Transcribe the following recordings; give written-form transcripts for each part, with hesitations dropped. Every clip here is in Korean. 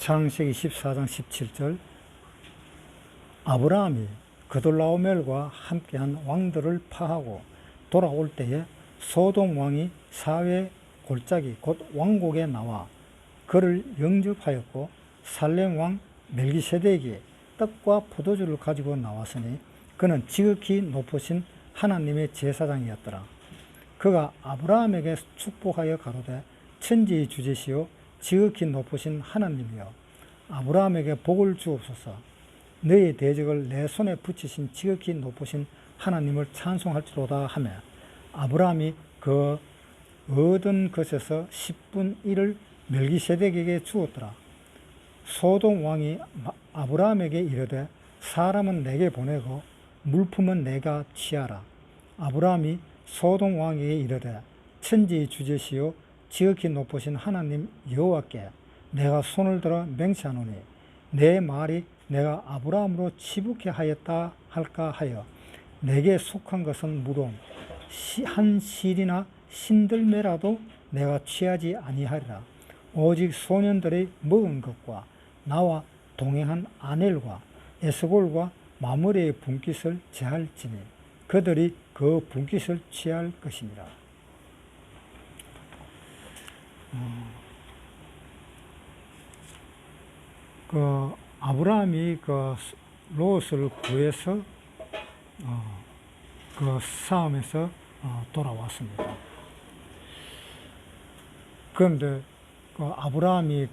창세기 14장 17절 아브라함이 그돌라오멜과 함께한 왕들을 파하고 돌아올 때에 소돔 왕이 사회 골짜기 곧 왕곡에 나와 그를 영접하였고 살렘 왕 멜기세덱이 떡과 포도주를 가지고 나왔으니 그는 지극히 높으신 하나님의 제사장이었더라. 그가 아브라함에게 축복하여 가로되 천지의 주제시요 지극히 높으신 하나님이여 아브라함에게 복을 주옵소서. 너의 대적을 내 손에 붙이신 지극히 높으신 하나님을 찬송할지로다 하며 아브라함이 그 얻은 것에서 10분 1을 멜기세덱에게 주었더라. 소돔 왕이 아브라함에게 이르되 사람은 내게 보내고 물품은 내가 취하라. 아브라함이 소돔 왕에게 이르되 천지의 주제시요 지극히 높으신 하나님 여호와께 내가 손을 들어 맹세하노니 내 말이 내가 아브라함으로 치북케 하였다 할까 하여 내게 속한 것은 무덤 한 실이나 신들매라도 내가 취하지 아니하리라. 오직 소년들이 먹은 것과 나와 동행한 아넬과 에스골과 마므레의 분깃을 제할지니 그들이 그 분깃을 취할 것이니라. 아브라함이 롯을 구해서 그 싸움에서 돌아왔습니다. 그런데 아브라함이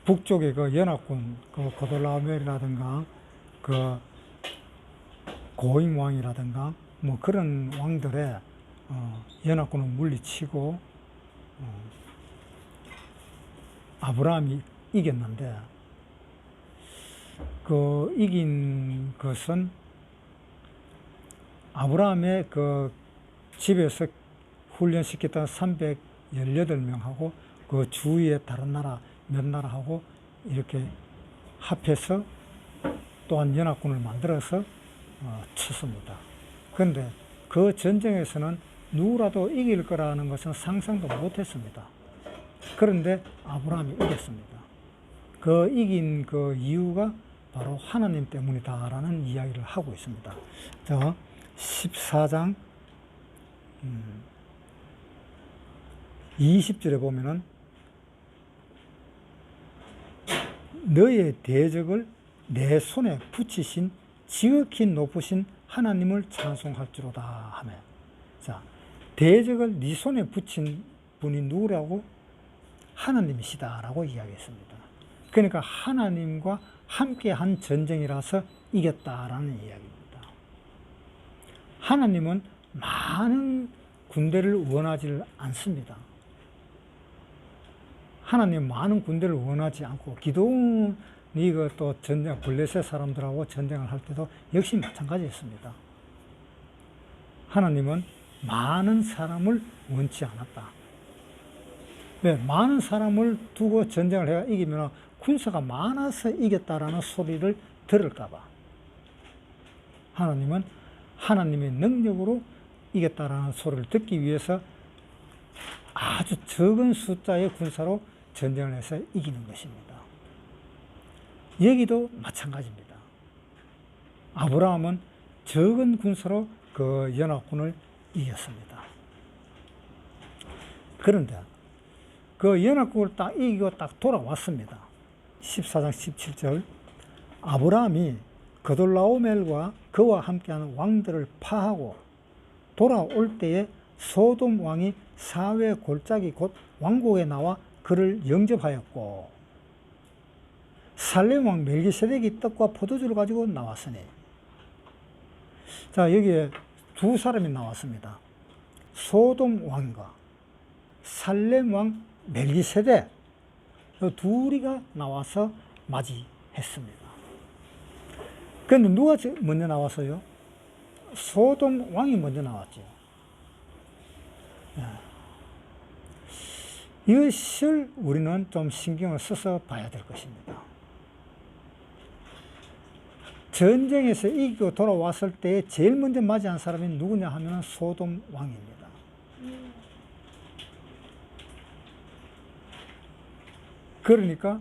북쪽의 연합군 고돌라오멜이라든가 고임 왕이라든가 뭐 그런 왕들의 연합군을 물리치고 아브라함이 이겼는데 이긴 것은 아브라함의 집에서 훈련시켰던 318명하고 그 주위의 다른 나라 몇 나라하고 이렇게 합해서 또한 연합군을 만들어서 쳤습니다. 그런데 그 전쟁에서는 누구라도 이길 거라는 것은 상상도 못했습니다. 그런데 아브라함이 이겼습니다. 이긴 이유가 바로 하나님 때문이다라는 이야기를 하고 있습니다. 14장 20절에 보면은 너의 대적을 내 손에 붙이신 지극히 높으신 하나님을 찬송할지로다 하며, 자, 대적을 네 손에 붙인 분이 누구라고? 하나님이시다라고 이야기했습니다. 그러니까 하나님과 함께한 전쟁이라서 이겼다라는 이야기입니다. 하나님은 많은 군대를 원하지 않습니다. 하나님 많은 군대를 원하지 않고 기도원이 또 전쟁 블레셋 사람들하고 전쟁을 할 때도 역시 마찬가지였습니다. 하나님은 많은 사람을 원치 않았다. 왜? 많은 사람을 두고 전쟁을 해야 이기면 군사가 많아서 이겼다라는 소리를 들을까봐. 하나님은 하나님의 능력으로 이겼다라는 소리를 듣기 위해서 아주 적은 숫자의 군사로 전쟁을 해서 이기는 것입니다. 여기도 마찬가지입니다. 아브라함은 적은 군사로 그 연합군을 이겼습니다. 그런데 그 연합군을 딱 이기고 딱 돌아왔습니다. 14장 17절 아브라함이 그돌라오멜과 그와 함께하는 왕들을 파하고 돌아올 때에 소돔 왕이 사회 골짜기 곧 왕곡에 나와 그를 영접하였고 살렘 왕 멜기세덱이 떡과 포도주를 가지고 나왔으니, 자, 여기에 두 사람이 나왔습니다. 소돔 왕과 살렘 왕 멜기세덱, 둘이가 나와서 맞이했습니다. 그런데 누가 먼저 나왔어요? 소돔 왕이 먼저 나왔죠. 이것을 우리는 좀 신경을 써서 봐야 될 것입니다. 전쟁에서 이기고 돌아왔을 때 제일 먼저 맞이한 사람이 누구냐 하면 소돔 왕입니다. 그러니까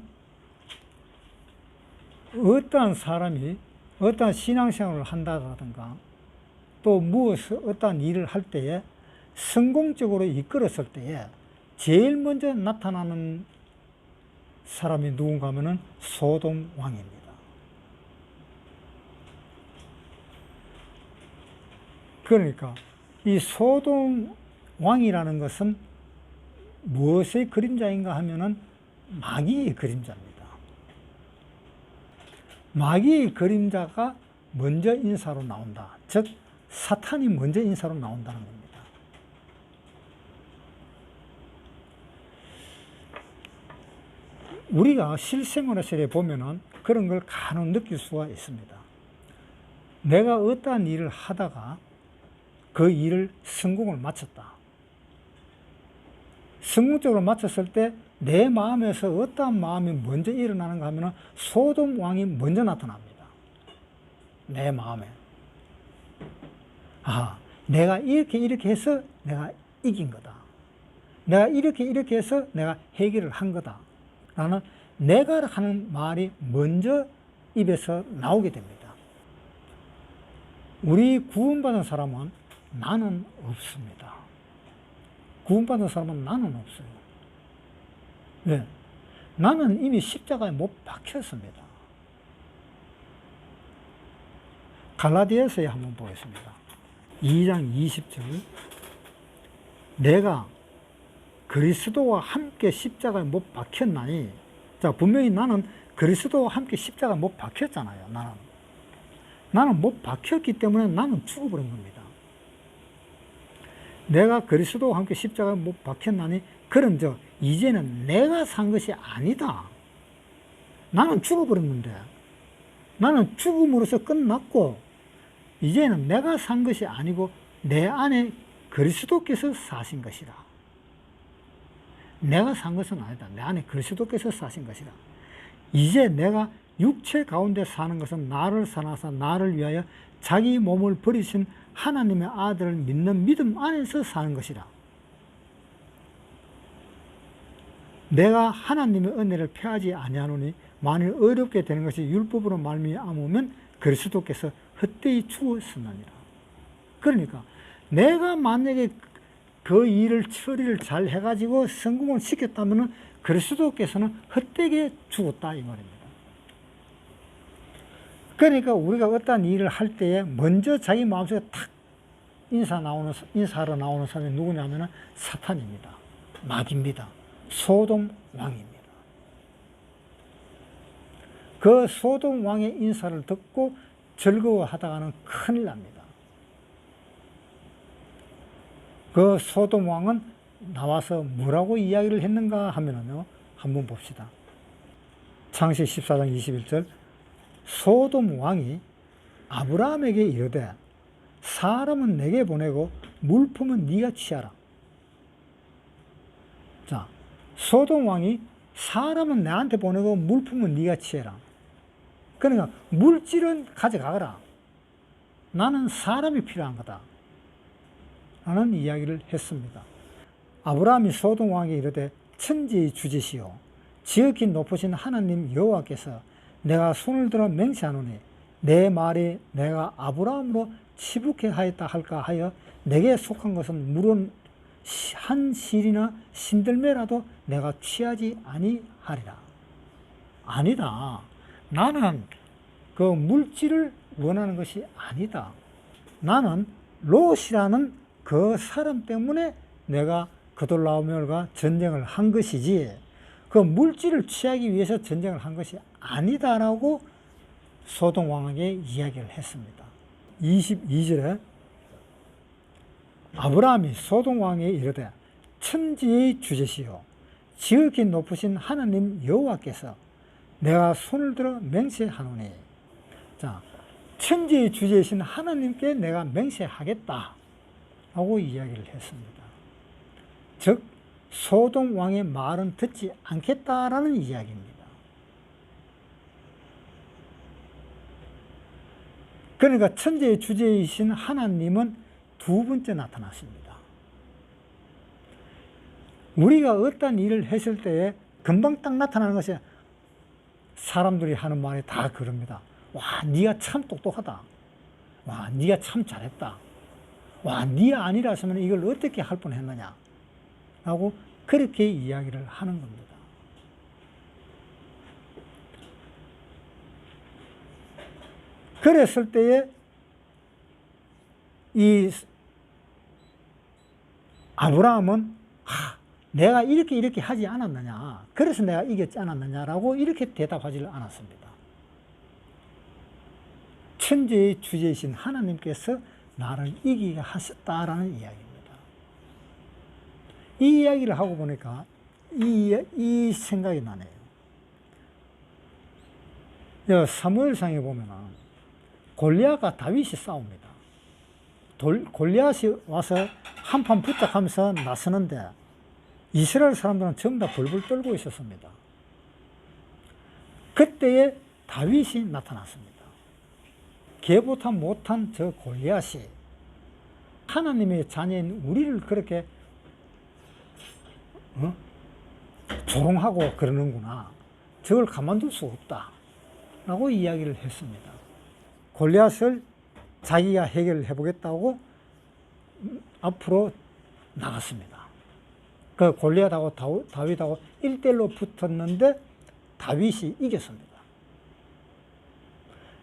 어떠한 사람이 어떠한 신앙생활을 한다든가 또 무엇을 어떠한 일을 할 때에 성공적으로 이끌었을 때에 제일 먼저 나타나는 사람이 누군가 하면은 소돔 왕입니다. 그러니까 이 소돔 왕이라는 것은 무엇의 그림자인가 하면은 마귀의 그림자입니다. 마귀의 그림자가 먼저 인사로 나온다. 즉 사탄이 먼저 인사로 나온다는 겁니다. 우리가 실생활에서 보면은 그런 걸 간혹 느낄 수가 있습니다. 내가 어떠한 일을 하다가 그 일을 성공을 마쳤다. 성공적으로 마쳤을 때 내 마음에서 어떠한 마음이 먼저 일어나는가 하면 소돔 왕이 먼저 나타납니다. 내 마음에. 아, 내가 이렇게 해서 내가 이긴 거다. 내가 이렇게 해서 내가 해결을 한 거다. 라는 내가 하는 말이 먼저 입에서 나오게 됩니다. 우리 구원받은 사람은 나는 없습니다. 구원받은 사람은 나는 없어요. 왜? 나는 이미 십자가에 못 박혔습니다. 갈라디아서에 한번 보겠습니다. 2장 20절. 내가 그리스도와 함께 십자가에 못 박혔나니. 자, 분명히 나는 그리스도와 함께 십자가에 못 박혔잖아요. 나는 못 박혔기 때문에 나는 죽어버린 겁니다. 내가 그리스도와 함께 십자가에 못 박혔나니 그런즉 이제는 내가 산 것이 아니다. 나는 죽어버린 건데, 나는 죽음으로써 끝났고 이제는 내가 산 것이 아니고 내 안에 그리스도께서 사신 것이라. 내가 산 것은 아니다. 내 안에 그리스도께서 사신 것이라. 이제 내가 육체 가운데 사는 것은 나를 사나서 나를 위하여 자기 몸을 버리신 하나님의 아들을 믿는 믿음 안에서 사는 것이라. 내가 하나님의 은혜를 폐하지 아니하노니 만일 어렵게 되는 것이 율법으로 말미암으면 그리스도께서 헛되이 죽었으느니라. 그러니까 내가 만약에 그 일을 처리를 잘 해가지고 성공을 시켰다면 그리스도께서는 헛되게 죽었다 이 말입니다. 그러니까 우리가 어떠한 일을 할 때에 먼저 자기 마음속에 탁 인사하러 나오는 사람이 누구냐면 사탄입니다. 마귀입니다. 소돔 왕입니다. 그 소돔 왕의 인사를 듣고 즐거워하다가는 큰일 납니다. 그 소돔 왕은 나와서 뭐라고 이야기를 했는가 하면요, 한번 봅시다. 창세기 14장 21절. 소돔 왕이 아브라함에게 이르되 사람은 내게 보내고 물품은 네가 취하라. 자, 소돔 왕이 사람은 나한테 보내고 물품은 네가 취해라. 그러니까 물질은 가져가거라. 나는 사람이 필요한 거다. 라는 이야기를 했습니다. 아브라함이 소돔 왕에게 이르되 천지의 주지시오 지극히 높으신 하나님 여호와께서 내가 손을 들어 맹세하노니 내 말이 내가 아브라함으로 치북해 하였다 할까 하여 내게 속한 것은 물론 한 실이나 신들매라도 내가 취하지 아니하리라. 아니다. 나는 그 물질을 원하는 것이 아니다. 나는 롯이라는 그 사람 때문에 내가 그돌라오멜과 전쟁을 한 것이지 그 물질을 취하기 위해서 전쟁을 한 것이 아니다라고 소돔 왕에게 이야기를 했습니다. 22절에 아브라함이 소돔 왕에게 이르되 천지의 주제시요 지극히 높으신 하나님 여호와께서 내가 손을 들어 맹세하노니. 자, 천지의 주제이신 하나님께 내가 맹세하겠다 라고 이야기를 했습니다. 즉 소돔 왕의 말은 듣지 않겠다라는 이야기입니다. 그러니까 천지의 주제이신 하나님은 두 번째 나타났습니다. 우리가 어떤 일을 했을 때에 금방 딱 나타나는 것이 사람들이 하는 말이 다 그럽니다. 와, 네가 참 똑똑하다. 와, 네가 참 잘했다. 와, 네가 아니라서는 이걸 어떻게 할 뻔했느냐 라고 그렇게 이야기를 하는 겁니다. 그랬을 때에 이 아브라함은 내가 이렇게 하지 않았느냐, 그래서 내가 이겼지 않았느냐라고 이렇게 대답하지를 않았습니다. 천지의 주제이신 하나님께서 나를 이기게 하셨다라는 이야기입니다. 이 이야기를 하고 보니까 이 생각이 나네요. 사무엘상에 보면은 골리앗과 다윗이 싸웁니다. 골리앗이 와서 한판 붙잡하면서 나서는데 이스라엘 사람들은 전부 다 벌벌 떨고 있었습니다. 그때에 다윗이 나타났습니다. 개보다 못한 저 골리앗이 하나님의 자녀인 우리를 그렇게 조롱하고 그러는구나. 저걸 가만둘 수 없다 라고 이야기를 했습니다. 골리앗을 자기가 해결해 보겠다고 앞으로 나갔습니다. 그 골리앗하고 다윗하고 1대1로 붙었는데 다윗이 이겼습니다.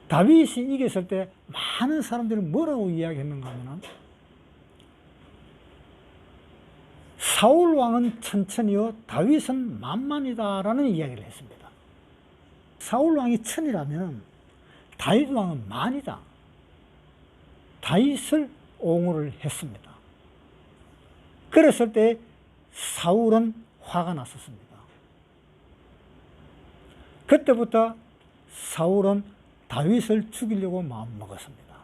다윗이 이겼을 때 많은 사람들이 뭐라고 이야기했는가 하면 사울 왕은 천천히요 다윗은 만만이다라는 이야기를 했습니다. 사울 왕이 천이라면 다윗 왕은 만이다. 다윗을 옹호를 했습니다. 그랬을 때 사울은 화가 났었습니다. 그때부터 사울은 다윗을 죽이려고 마음먹었습니다.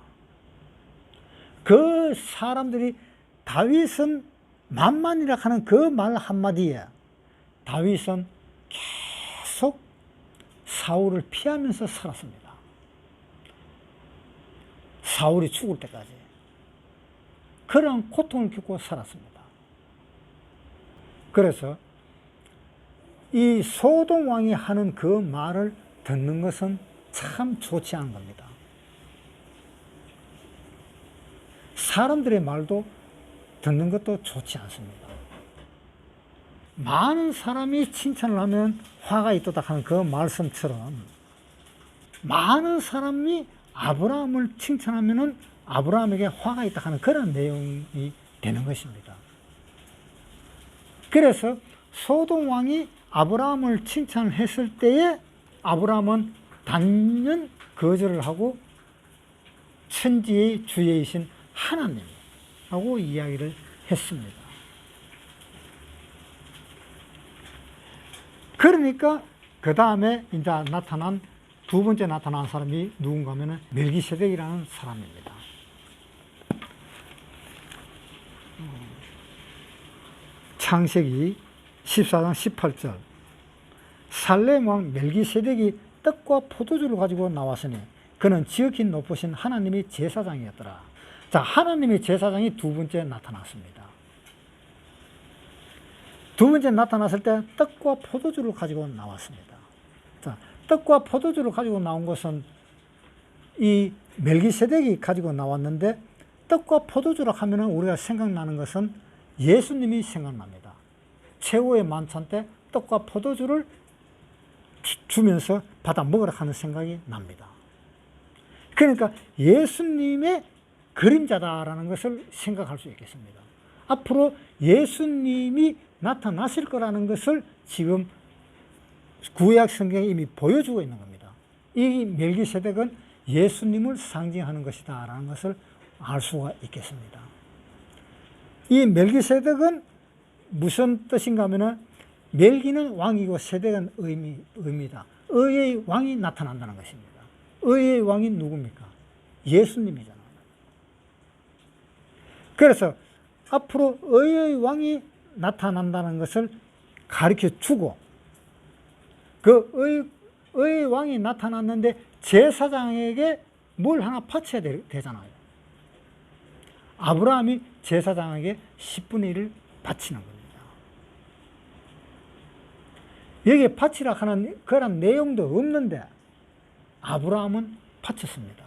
그 사람들이 다윗은 만만이라 하는 그 말 한마디에 다윗은 계속 사울을 피하면서 살았습니다. 사울이 죽을 때까지 그런 고통을 겪고 살았습니다. 그래서 이 소돔 왕이 하는 그 말을 듣는 것은 참 좋지 않은 겁니다. 사람들의 말도 듣는 것도 좋지 않습니다. 많은 사람이 칭찬을 하면 화가 있도다 하는 그 말씀처럼 많은 사람이 아브라함을 칭찬하면 아브라함에게 화가 있다 하는 그런 내용이 되는 것입니다. 그래서 소돔 왕이 아브라함을 칭찬을 했을 때에 아브라함은 단연 거절을 하고 천지의 주제이신 하나님하고 이야기를 했습니다. 그러니까 그 다음에 이제 두 번째 나타난 사람이 누군가 하면 멜기세덱이라는 사람입니다. 창세기 14장 18절 살렘 왕 멜기세덱이 떡과 포도주를 가지고 나왔으니 그는 지극히 높으신 하나님의 제사장이었더라. 자, 하나님의 제사장이 두 번째 나타났습니다. 두 번째 나타났을 때 떡과 포도주를 가지고 나왔습니다. 자, 떡과 포도주를 가지고 나온 것은 이 멜기세덱이 가지고 나왔는데 떡과 포도주라 하면 우리가 생각나는 것은 예수님이 생각납니다. 최후의 만찬 때 떡과 포도주를 주면서 받아 먹으라 하는 생각이 납니다. 그러니까 예수님의 그림자다라는 것을 생각할 수 있겠습니다. 앞으로 예수님이 나타나실 거라는 것을 지금 구약 성경에 이미 보여주고 있는 겁니다. 이 멜기세덱은 예수님을 상징하는 것이다라는 것을 알 수가 있겠습니다. 이 멜기세덱은 무슨 뜻인가 하면은 멜기는 왕이고 세덱은 의입니다. 의의 왕이 나타난다는 것입니다. 의의 왕이 누굽니까? 예수님이잖아요. 그래서 앞으로 의의 왕이 나타난다는 것을 가르쳐 주고 그 의의 왕이 나타났는데 제사장에게 뭘 하나 바쳐야 되잖아요. 아브라함이 제사장에게 10분의 1을 바치는 겁니다. 여기에 바치라 하는 그런 내용도 없는데 아브라함은 바쳤습니다.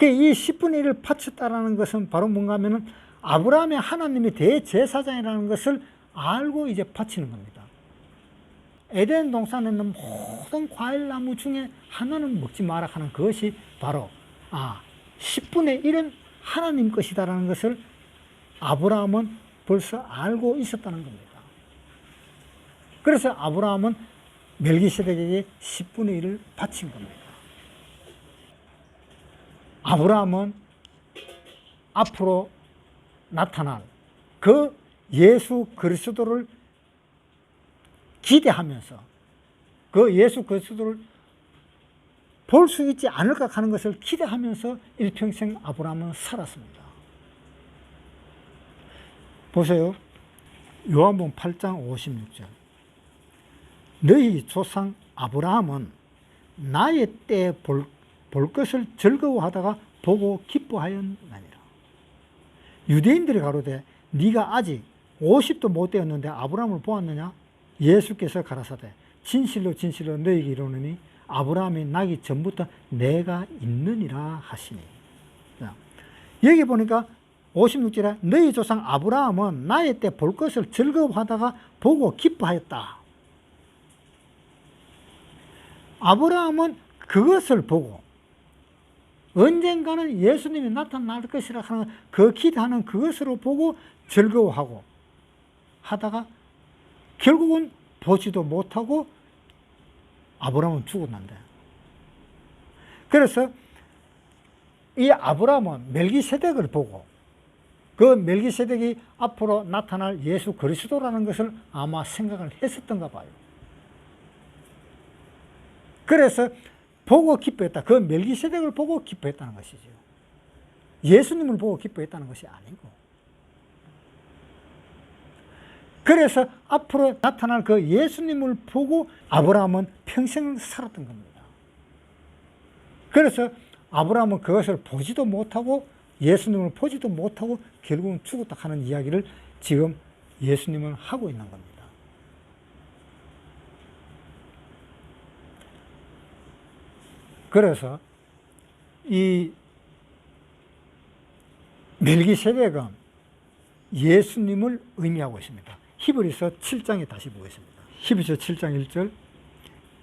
이 10분의 1을 바쳤다라는 것은 바로 뭔가 하면은 아브라함의 하나님이 대제사장이라는 것을 알고 이제 바치는 겁니다. 에덴 동산에 있는 모든 과일나무 중에 하나는 먹지 마라 하는 그것이 바로 10분의 1은 하나님 것이다라는 것을 아브라함은 벌써 알고 있었다는 겁니다. 그래서 아브라함은 멜기세덱에게 10분의 1을 바친 겁니다. 아브라함은 앞으로 나타날 그 예수 그리스도를 기대하면서 그 예수 그리스도를 볼 수 있지 않을까 하는 것을 기대하면서 일평생 아브라함은 살았습니다. 보세요. 요한복음 8장 56절. 너희 조상 아브라함은 나의 때에 볼 것을 즐거워하다가 보고 기뻐하였나니라. 유대인들이 가로되 네가 아직 50도 못 되었는데 아브라함을 보았느냐? 예수께서 가라사대 진실로 진실로 너희에게 이르노니 아브라함이 나기 전부터 내가 있느니라 하시니. 여기 보니까 56절에 너희 조상 아브라함은 나의 때 볼 것을 즐거워하다가 보고 기뻐하였다. 아브라함은 그것을 보고 언젠가는 예수님이 나타날 것이라 하는 그 기대하는 그것으로 보고 즐거워하고 하다가 결국은 보지도 못하고 아브라함은 죽었는데, 그래서 이 아브라함은 멜기세덱을 보고 그 멜기세덱이 앞으로 나타날 예수 그리스도라는 것을 아마 생각을 했었던가 봐요. 그래서 보고 기뻐했다. 그 멜기세덱을 보고 기뻐했다는 것이죠. 예수님을 보고 기뻐했다는 것이 아니고. 그래서 앞으로 나타날 그 예수님을 보고 아브라함은 평생을 살았던 겁니다. 그래서 아브라함은 그것을 보지도 못하고 예수님을 보지도 못하고 결국은 죽었다 하는 이야기를 지금 예수님은 하고 있는 겁니다. 그래서 이 멜기세덱은 예수님을 의미하고 있습니다. 히브리서 7장에 다시 보겠습니다. 히브리서 7장 1절.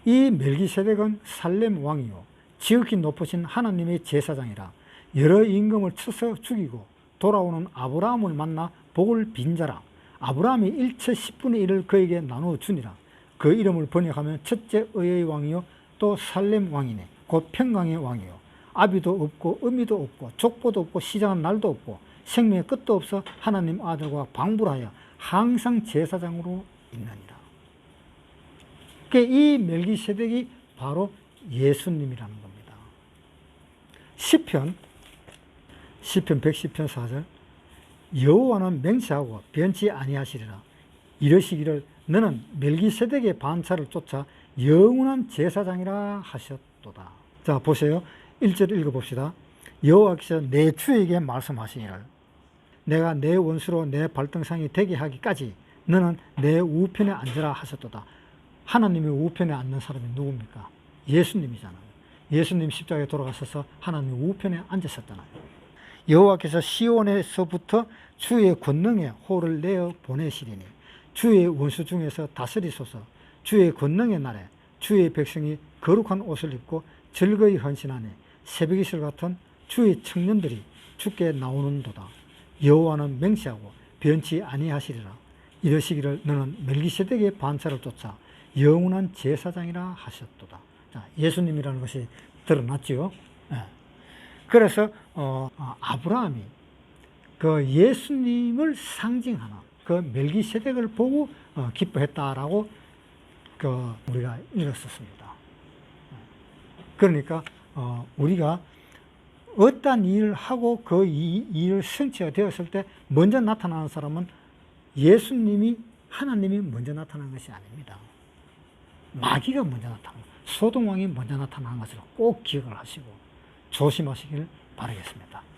이 멜기세덱은 살렘 왕이요 지극히 높으신 하나님의 제사장이라 여러 임금을 쳐서 죽이고 돌아오는 아브라함을 만나 복을 빈 자라. 아브라함이 일체 10분의 1을 그에게 나누어 주니라. 그 이름을 번역하면 첫째 의의 왕이요 또 살렘 왕이네. 곧 평강의 왕이요 아비도 없고 어미도 없고 족보도 없고 시장한 날도 없고 생명의 끝도 없어 하나님 아들과 방불하여 항상 제사장으로 있느니라. 이 멜기세덱이 바로 예수님이라는 겁니다. 시편 110편 4절. 여호와는 맹세하고 변치 아니하시리라. 이러시기를 너는 멜기세덱의 반차를 쫓아 영원한 제사장이라 하셨도다. 자, 보세요. 1절 읽어봅시다. 여호와께서 내 주에게 말씀하시기를 내가 내 원수로 내 발등상이 되게 하기까지 너는 내 우편에 앉으라 하셨도다. 하나님의 우편에 앉는 사람이 누굽니까? 예수님이잖아요. 예수님 십자가에 돌아가셔서 하나님 우편에 앉으셨잖아요. 여호와께서 시온에서부터 주의 권능에 호를 내어 보내시리니 주의 원수 중에서 다스리소서. 주의 권능의 날에 주의 백성이 거룩한 옷을 입고 즐거이 헌신하니 새벽이슬 같은 주의 청년들이 주께 나오는도다. 여호와는 맹세하고 변치 아니하시리라. 이러시기를 너는 멜기세덱의 반차를 쫓아 영원한 제사장이라 하셨도다. 자, 예수님이라는 것이 드러났지요. 네. 그래서 아브라함이 그 예수님을 상징하는 그 멜기세덱을 보고 기뻐했다라고 우리가 읽었었습니다. 그러니까 우리가 어떤 일을 하고 그 일을 성취가 되었을 때 먼저 나타나는 사람은 예수님이 하나님이 먼저 나타난 것이 아닙니다. 마귀가 먼저 나타나고 소돔왕이 먼저 나타난 것을 꼭 기억을 하시고 조심하시길 바라겠습니다.